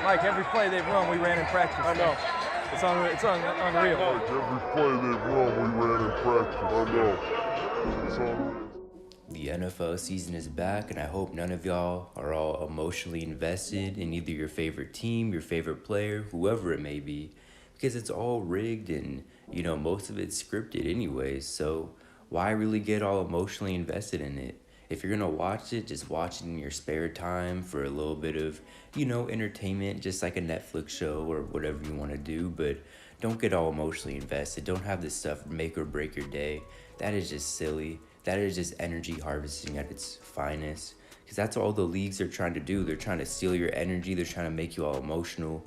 Mike, every play they've run, we ran in practice. I know. It's unreal. Mike, every play they've run, we ran in practice. I know. It's unreal. The NFL season is back, and I hope none of y'all are all emotionally invested in either your favorite team, your favorite player, whoever it may be, because it's all rigged and, most of it's scripted anyways, so why really get all emotionally invested in it? If you're gonna watch it, just watch it in your spare time for a little bit of, entertainment, just like a Netflix show or whatever you want to do, but don't get all emotionally invested. Don't have this stuff make or break your day. That is just silly. That is just energy harvesting at its finest. Because that's all the leagues are trying to do. They're trying to steal your energy. They're trying to make you all emotional,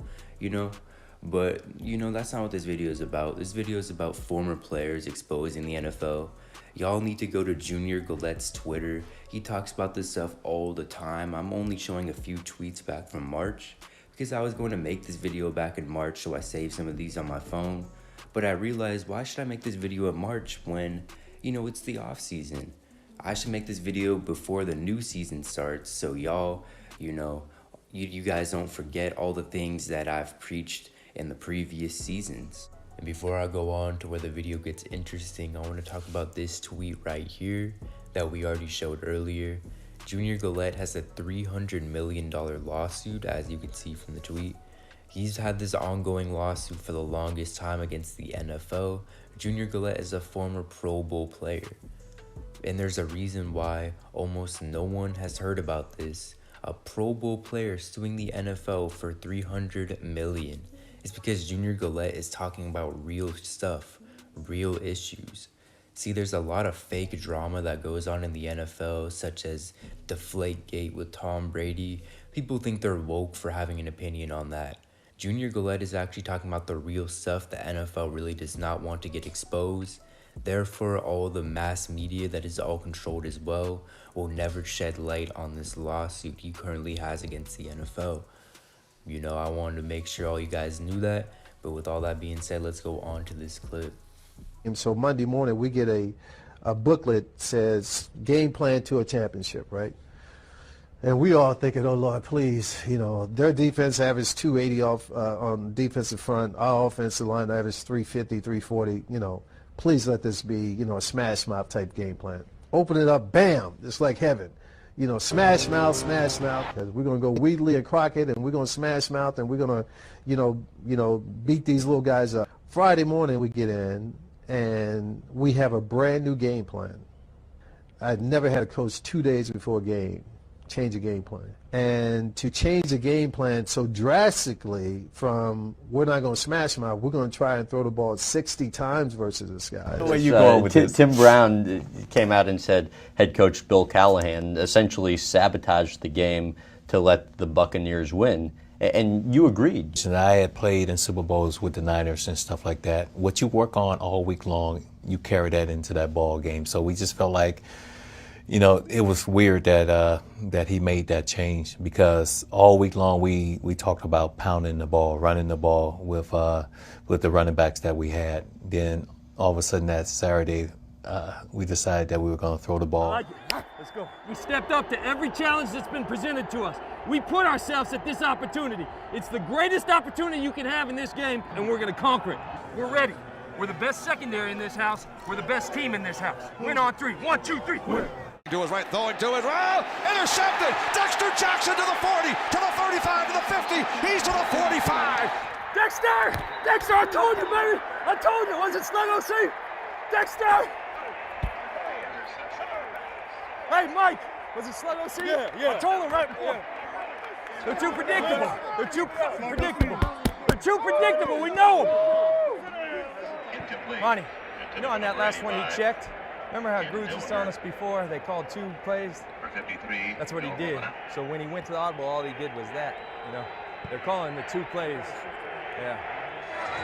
But, that's not what this video is about. This video is about former players exposing the NFL. Y'all need to go to Junior Galette's Twitter. He talks about this stuff all the time. I'm only showing a few tweets back from March because I was going to make this video back in March, so I saved some of these on my phone. But I realized, why should I make this video in March when, it's the off season? I should make this video before the new season starts, so y'all, you guys don't forget all the things that I've preached in the previous seasons. And before I go on to where the video gets interesting, I want to talk about this tweet right here that we already showed earlier. Junior Galette has a $300 million lawsuit, as you can see from the tweet. He's had this ongoing lawsuit for the longest time against the NFL. Junior Galette is a former Pro Bowl player. And there's a reason why almost no one has heard about this. A Pro Bowl player suing the NFL for $300 million. It's because Junior Galette is talking about real stuff, real issues. See, there's a lot of fake drama that goes on in the NFL, such as Deflategate with Tom Brady. People think they're woke for having an opinion on that. Junior Galette is actually talking about the real stuff the NFL really does not want to get exposed. Therefore, all the mass media that is all controlled as well will never shed light on this lawsuit he currently has against the NFL. I wanted to make sure all you guys knew that, but with all that being said, let's go on to this clip. And so Monday morning we get a booklet says game plan to a championship, right? And we all thinking, oh Lord, please, their defense averaged 280 off on defensive front. Our offensive line averaged 350, 340. Please let this be, a smash mouth type game plan. Open it up, bam, it's like heaven. Smash mouth, smash mouth. We're going to go Wheatley and Crockett, and we're going to smash mouth, and we're going to, beat these little guys up. Friday morning we get in, and we have a brand new game plan. I'd never had a coach 2 days before a game change a game plan. And to change the game plan so drastically from we're not going to smash them out, we're going to try and throw the ball 60 times versus this guy. Where you going with this? Tim Brown came out and said head coach Bill Callahan essentially sabotaged the game to let the Buccaneers win. And you agreed. And I had played in Super Bowls with the Niners and stuff like that. What you work on all week long, you carry that into that ball game. So we just felt like, it was weird that he made that change because all week long we talked about pounding the ball, running the ball with the running backs that we had. Then all of a sudden that Saturday we decided that we were going to throw the ball. I like it. Let's go. We stepped up to every challenge that's been presented to us. We put ourselves at this opportunity. It's the greatest opportunity you can have in this game, and we're going to conquer it. We're ready. We're the best secondary in this house. We're the best team in this house. Win on three. 1, 2, 3. Win. To his right, throwing to his right, intercepted. Dexter Jackson to the 40, to the 35, to the 50. He's to the 45. Dexter! Dexter, I told you, baby! I told you. Was it Slug OC? Dexter! Hey, Mike! Was it Slug OC? Yeah. I told him right before. Yeah. They're too predictable. They're too predictable. They're too predictable. We know them. Monty, on that last one he checked? Remember how Grooves was telling us before they called 2 plays? That's what he did. So when he went to the audible, all he did was that. They're calling the 2 plays. Yeah.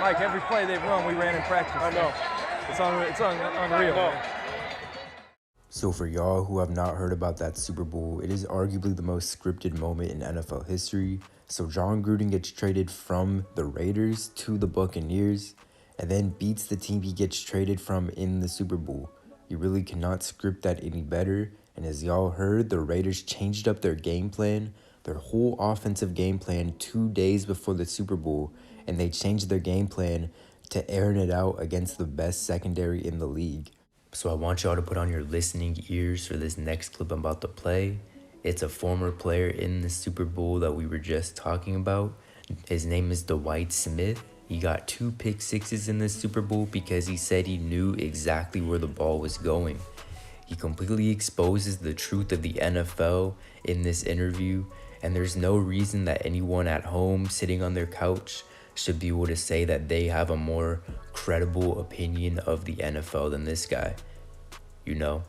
Mike, every play they've run, we ran in practice. I know. It's unreal. So for y'all who have not heard about that Super Bowl, it is arguably the most scripted moment in NFL history. So Jon Gruden gets traded from the Raiders to the Buccaneers and then beats the team he gets traded from in the Super Bowl. You really cannot script that any better. And as y'all heard, the Raiders changed up their game plan. their whole offensive game plan 2 days before the Super Bowl, and they changed their game plan to airing it out against the best secondary in the league. So I want y'all to put on your listening ears for this next clip I'm about to play. It's a former player in the Super Bowl that we were just talking about. His name is Dwight Smith. He got 2 pick sixes in this Super Bowl because he said he knew exactly where the ball was going. He completely exposes the truth of the NFL in this interview, and there's no reason that anyone at home sitting on their couch should be able to say that they have a more credible opinion of the NFL than this guy, you know?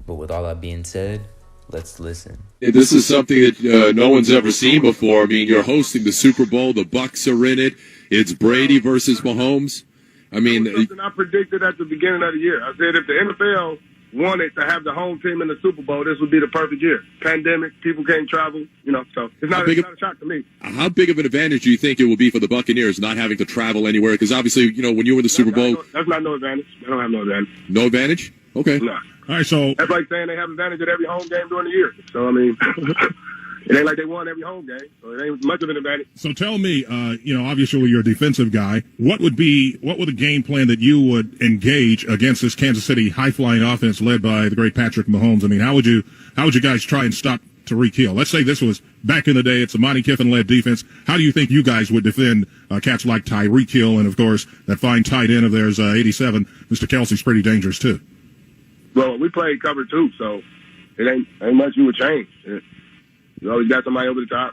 But with all that being said, let's listen. This is something that no one's ever seen before. I mean, you're hosting the Super Bowl. The Bucs are in it. It's Brady versus Mahomes. I mean, that was something I predicted at the beginning of the year. I said if the NFL wanted to have the home team in the Super Bowl, this would be the perfect year. Pandemic, people can't travel, you know, so it's not a shock to me. How big of an advantage do you think it will be for the Buccaneers not having to travel anywhere? Because obviously, you know, when you were in the Super Bowl... That's not no advantage. They don't have no advantage. No advantage? Okay. No. All right, so... That's like saying they have advantage at every home game during the year. So, I mean... It ain't like they won every home game, so it ain't much of an advantage. So tell me, you know, obviously you're a defensive guy. What would the game plan that you would engage against this Kansas City high-flying offense led by the great Patrick Mahomes? I mean, how would you guys try and stop Tyreek Hill? Let's say this was back in the day. It's a Monty Kiffin-led defense. How do you think you guys would defend cats like Tyreek Hill and, of course, that fine tight end of theirs, 87, Mr. Kelsey's pretty dangerous too. Well, we played cover 2, so it ain't much you would change. You always got somebody over the top.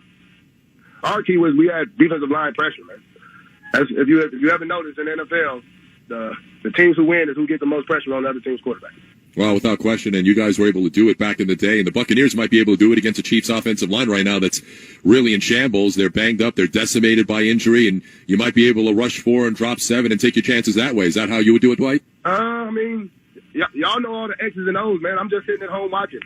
Our key was we had defensive line pressure, man. If you ever notice in the NFL, the teams who win is who get the most pressure on the other team's quarterback. Well, without question, and you guys were able to do it back in the day, and the Buccaneers might be able to do it against the Chiefs' offensive line right now that's really in shambles. They're banged up, they're decimated by injury, and you might be able to rush 4 and drop 7 and take your chances that way. Is that how you would do it, Dwight? I mean, y'all know all the X's and O's, man. I'm just sitting at home watching.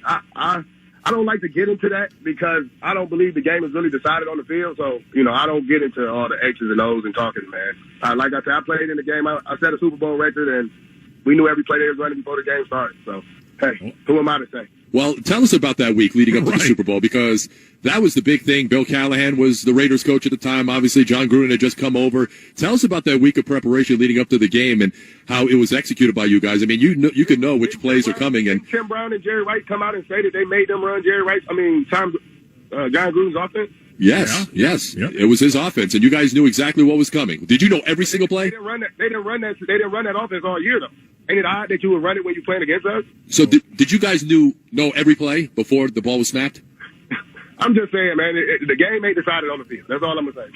I don't like to get into that because I don't believe the game is really decided on the field. So, you know, I don't get into all the X's and O's and talking, man. Like I said, I played in the game. I set a Super Bowl record, and we knew every play they was running before the game started. So, hey, who am I to say? Well, tell us about that week leading up to the Super Bowl, because that was the big thing. Bill Callahan was the Raiders coach at the time. Obviously, John Gruden had just come over. Tell us about that week of preparation leading up to the game and how it was executed by you guys. I mean, you could know which plays are coming. And Tim Brown and Jerry Rice come out and say that they made them run Jerry Rice. I mean, John Gruden's offense. Yes. Yep. It was his offense, and you guys knew exactly what was coming. Did you know every single play? They didn't run that offense all year, though. Ain't it odd that you would run it when you're playing against us? So did you guys know every play before the ball was snapped? I'm just saying, man, the game ain't decided on the field. That's all I'm going to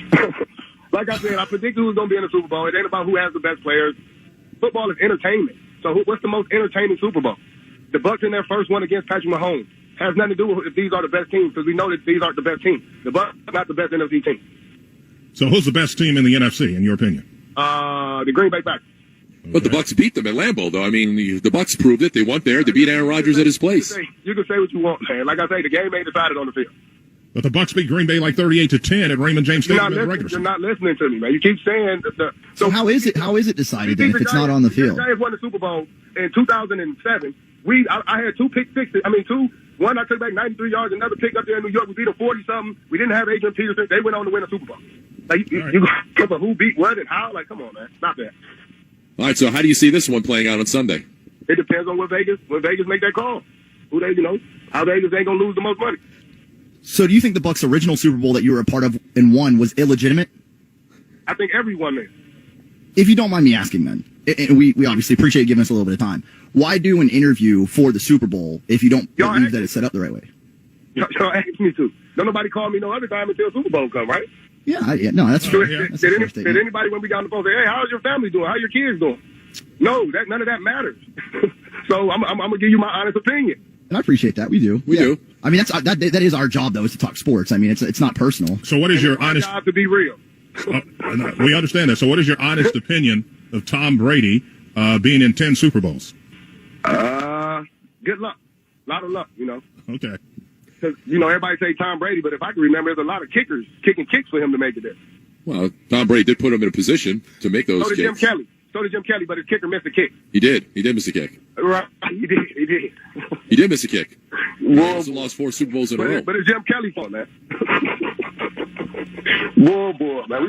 say. Like I said, I predicted who's going to be in the Super Bowl. It ain't about who has the best players. Football is entertainment. So what's the most entertaining Super Bowl? The Bucs in their first one against Patrick Mahomes has nothing to do with if these are the best teams, because we know that these aren't the best teams. The Bucs are not the best NFC team. So who's the best team in the NFC, in your opinion? The Green Bay Packers. But the Bucs beat them at Lambeau, though. I mean, the Bucs proved it. They went there. They beat Aaron Rodgers at his place. You can say what you want, man. Like I say, the game ain't decided on the field. But the Bucs beat Green Bay like 38-10 at Raymond James Stadium in the regular season. You're not listening to me, man. You keep saying so how is it decided then if it's not on the field? The Giants won the Super Bowl in 2007. I had 2 pick sixes. One I took back 93 yards, another pick up there in New York. We beat them 40-something. We didn't have Adrian Peterson. They went on to win a Super Bowl. Like, you go for who beat what and how? Like, come on, man. Stop that. All right, so how do you see this one playing out on Sunday? It depends on when Vegas make that call. How Vegas ain't going to lose the most money. So do you think the Bucs' original Super Bowl that you were a part of and won was illegitimate? I think everyone is. If you don't mind me asking then, and we obviously appreciate you giving us a little bit of time, why do an interview for the Super Bowl if you don't believe that it's set up the right way? Y'all asked me to. Don't nobody call me no other time until Super Bowl come, right? Yeah, no, that's fair. Did anybody when we got on the phone say, hey, how's your family doing? How your kids doing? No, none of that matters. So I'm going to give you my honest opinion. And I appreciate that. We do. We do. I mean, that is our job, though, is to talk sports. I mean, it's not personal. So what is your honest... job to be real. We understand that. So what is your honest opinion of Tom Brady being in 10 Super Bowls? Good luck. A lot of luck, Okay. Because, everybody say Tom Brady, but if I can remember, there's a lot of kickers kicking kicks for him to make it there. Well, Tom Brady did put him in a position to make those kicks. So did Jim Kelly, but his kicker missed a kick. He did. He did miss a kick. Right. He did. He did miss a kick. Raiders have lost 4 Super Bowls in a row. But it's Jim Kelly's fault, man. Boy, man.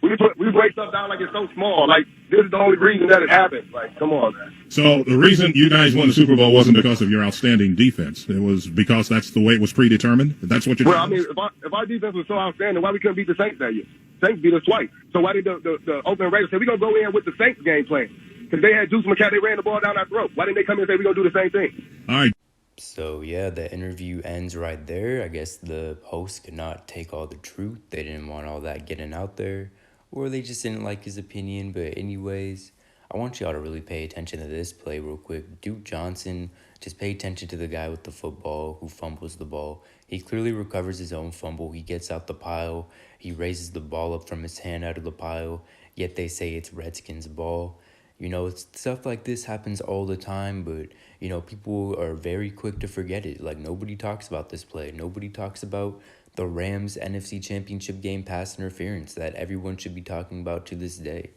We break stuff down like it's so small. Like, this is the only reason that it happens. Like, come on, man. So the reason you guys won the Super Bowl wasn't because of your outstanding defense. It was because that's the way it was predetermined. That's what you're. Well, I mean, if our defense was so outstanding, why we couldn't beat the Saints that year? Saints beat us twice. So why did the Oakland Raiders say we're gonna go in with the Saints game plan? Because they had Deuce McCall, they ran the ball down our throat. Why didn't they come in and say we're gonna do the same thing? All right. So yeah, the interview ends right there. I guess the host could not take all the truth. They didn't want all that getting out there, or they just didn't like his opinion. But anyways, I want y'all to really pay attention to this play real quick. Duke Johnson, just pay attention to the guy with the football who fumbles the ball. He clearly recovers his own fumble. He gets out the pile. He raises the ball up from his hand out of the pile, yet they say it's Redskins' ball. You know, it's stuff like this happens all the time, but, you know, people are very quick to forget it. Like, nobody talks about this play. Nobody talks about the Rams NFC Championship game pass interference that everyone should be talking about to this day.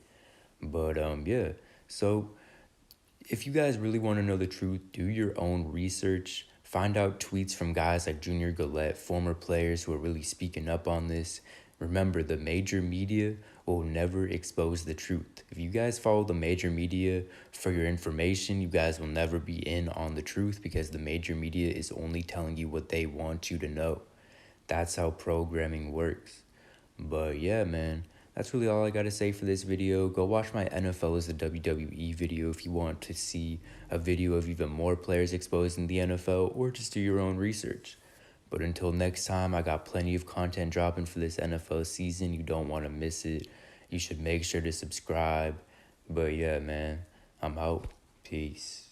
But, yeah. So, if you guys really want to know the truth, do your own research. Find out tweets from guys like Junior Galette, former players who are really speaking up on this. Remember, the major media will never expose the truth. If you guys follow the major media for your information, you guys will never be in on the truth because the major media is only telling you what they want you to know. That's how programming works. But yeah, man, that's really all I gotta say for this video. Go watch my NFL is the WWE video if you want to see a video of even more players exposed in the NFL, or just do your own research. But until next time, I got plenty of content dropping for this NFL season. You don't want to miss it. You should make sure to subscribe. But yeah, man, I'm out. Peace.